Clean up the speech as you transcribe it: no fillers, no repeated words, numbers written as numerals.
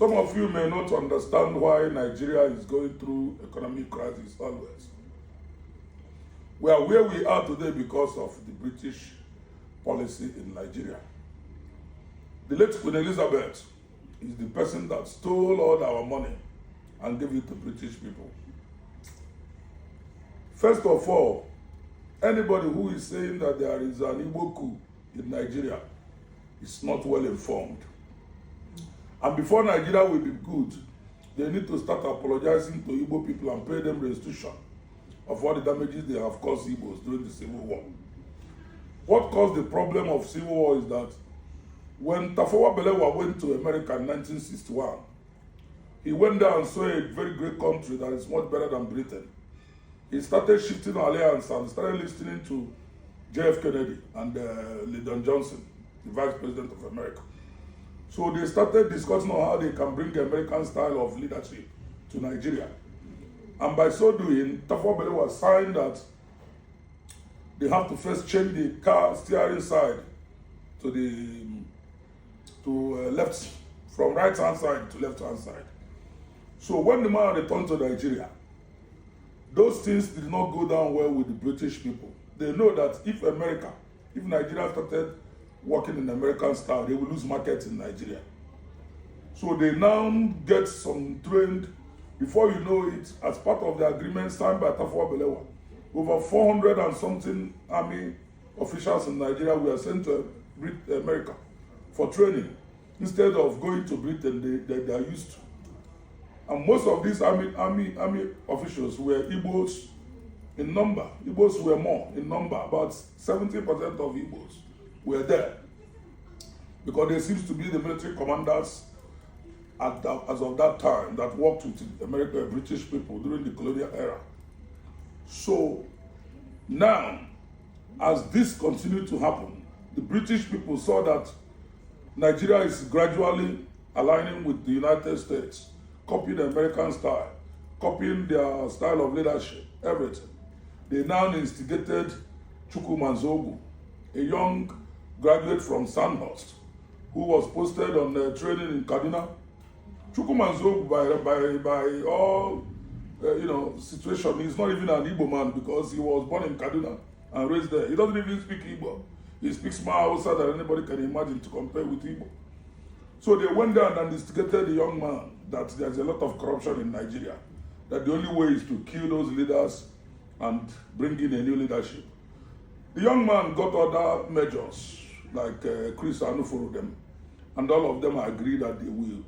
Some of you may not understand why Nigeria is going through economic crisis always. We are where we are today because of the British policy in Nigeria. The late Queen Elizabeth is the person that stole all our money and gave it to British people. First of all, anybody who is saying that there is an Igbo coup in Nigeria is not well informed. And before Nigeria will be good, they need to start apologizing to Igbo people and pay them restitution of all the damages they have caused Igbos during the Civil War. What caused the problem of Civil War is that when Tafawa Balewa went to America in 1961, he went there and saw a very great country that is much better than Britain. He started shifting alliance and started listening to J.F. Kennedy and Lyndon Johnson, the Vice President of America. So they started discussing on how they can bring American style of leadership to Nigeria. And by so doing, Tafawa Balewa signed that they have to first change the car steering side to left, from right hand side to left hand side. So when the man returned to Nigeria, those things did not go down well with the British people. They know that if Nigeria started working in American style, they will lose markets in Nigeria. So they now get some trained, before you know it, as part of the agreement signed by Tafawa Balewa, over 400 and something army officials in Nigeria were sent to America for training. Instead of going to Britain, they are used to. And most of these army officials were Igbos in number. Igbos were more in number. About 70% of Igbos were there, because they seem to be the military commanders as of that time that worked with American and British people during the colonial era. So now, as this continued to happen, the British people saw that Nigeria is gradually aligning with the United States, copying the American style, copying their style of leadership, everything. They now instigated Chukwuma Nzogwu, a young graduate from Sandhurst, who was posted on training in Kaduna. Chukwuma Nzogwu, by all situation, he's not even an Igbo man, because he was born in Kaduna and raised there. He doesn't even speak Igbo. He speaks more Hausa than anybody can imagine to compare with Igbo. So they went down and instigated the young man that there's a lot of corruption in Nigeria, that the only way is to kill those leaders and bring in a new leadership. The young man got other measures, like Chris Anufuru them, and all of them agreed that they will